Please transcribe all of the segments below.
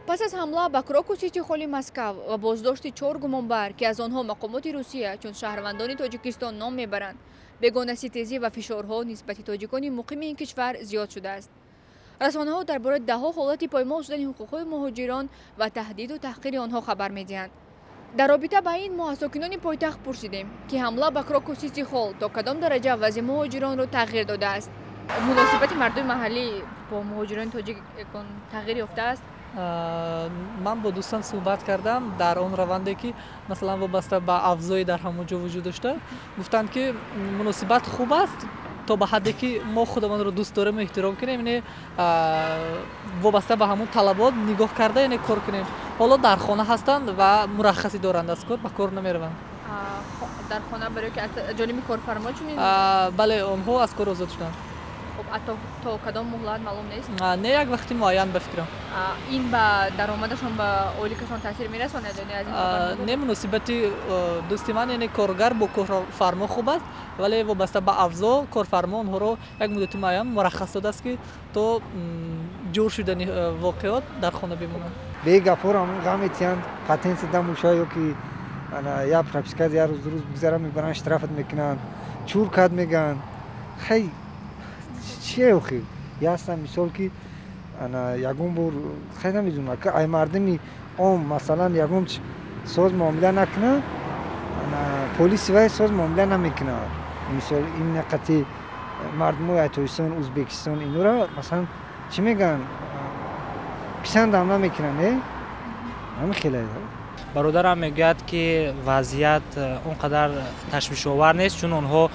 پس از حمله به کراکو سیتی خالی مسکو و بازداشت 4 گمانبر که از آنها مقامات روسیه چون شهروندان تاجیکستان نام میبرند، بیگانه ستیزی و فشارها نسبت تاجیکان مقیم این کشور زیاد شده است. رسانه‌ها درباره ده‌ها حالت پایمال شدن حقوق مهاجران و تهدید و تحقیر آنها خبر می‌دهند. در رابطه با این ما از ساکنان پایتخت پرسیدیم که حمله به کراکو سیتی خال تا کدام درجه وضع مهاجران را تغییر داده است. مناسبت مردم محلی با مهاجران تاجیک تغییر یافته است. من با دوستان صحبت کردم در آن رونده که مثلا وابسته به افزایی در همونجا وجود داشته، گفتند که مناسبت خوب است تا به حدی که ما خودمان رو دوست داریم احترام کنیم، یعنی وابسته به همون طلبات نگاه کرده یعنی کار کنیم. حالا در خانه هستند و مرخصی دارند از کار، به کار نمیروند. در خانه برای که جانب کارفرما چونین؟ بله، آنها از کار آزاد شدند. خب تا کدام مهلت معلوم نیست؟ نه یک وقتی معین بفکرم. این به درآمدشان به اولیکشان تاثیر میرساند یعنی از این نه مناسبت دوستی من یعنی کارگر با کارفرما خوب است، ولی وابسته به افزا کارفرما آنها رو یک مدت معین مرخص داده است که تا جور شدن واقعات در خانه بمونند. به گپور هم غمیتیان پاتنت دموشایو که انا یا پرپسکاز یا روز بگذارم میبرن اشترافت میکنن چور کاد میگن خیلی چیه اوخی یا اصلا مثال که انا یکم بور خیلی نمیدونم که ای مردمی اون مثلا یکم سوز معامله نکنه انا پلیس وای سوز معامله نمیکنه. مثال این نقطه مردمای اتویستان ازبکستان اینو را مثلا چی میگن پسند هم نمیکنن نه همین خیلی برادرم میگوید که وضعیت اونقدر تشویش آور نیست، چون آنها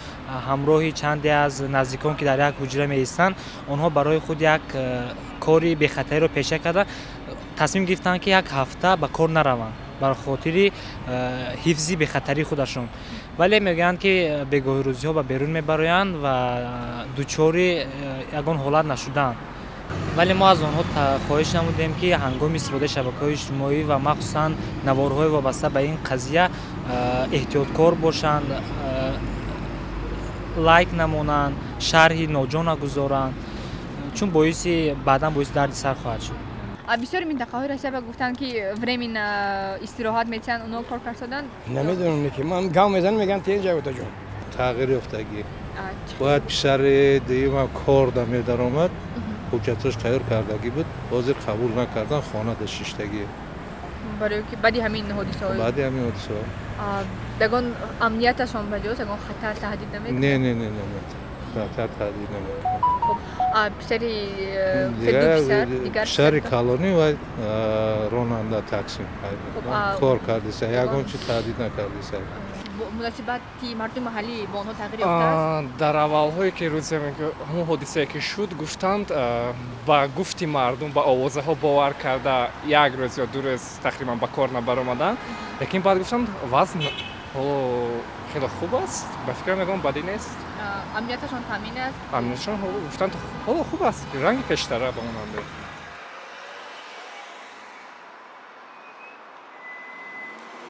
همراهی چندی از نزدیکان که در یک حجره می ایستند، آنها برای خود یک کاری به خطری را پیشه کرده تصمیم گرفتند که یک هفته به کار نروند برای خاطر حفظی به خطری خودشون، ولی میگویند که بگاه روزی ها به بیرون میبرند و دچار یگان حالت نشدند. ولی ما از آنها خواهش نمودیم که هنگام استفاده شبکه‌های اجتماعی و مخصوصاً نوارهای وابسته به این قضیه احتیاطکار باشند، لایک نمونند، شرحی ناجا نگذارند، چون بعداً باعث درد سر خواهد شد. بسیاری منطقه‌های روسیه گفتن که ورمین استراحت میتونن اونا کار کردن. نمیدونم که من گام میزنم میگن اینجا بود جون تغییر یافتگی باید پیشتر دیگه کار دم درآمد حجتش خیر کردگی بود، بازی قبول نکردن خانه داشتگی برای که بعدی همین حادثه‌ها دگان امنیتشان بجاست دگان خطر تهدید نمیکنه. نه خطر تهدید نمیکنه. خب پسری شهر کالونی و راننده تاکسی کار کردیسه یگان چی تهدید نکردیسه. مناسبتی مردم محلی با آنها تغییر یافته است؟ در اول‌هایی که روز همون حادثه که شد گفتند با گفتی مردم با آوازها باور کرده یک روز یا دو روز تقریبا به کار نبرآمدند، لیکن بعد گفتند وضع خیلی خوب است، به فکر میگم بدی نیست. امنیتشان تامین است؟ امنیتشان گفتند خوب است، رنگ کشتره به اون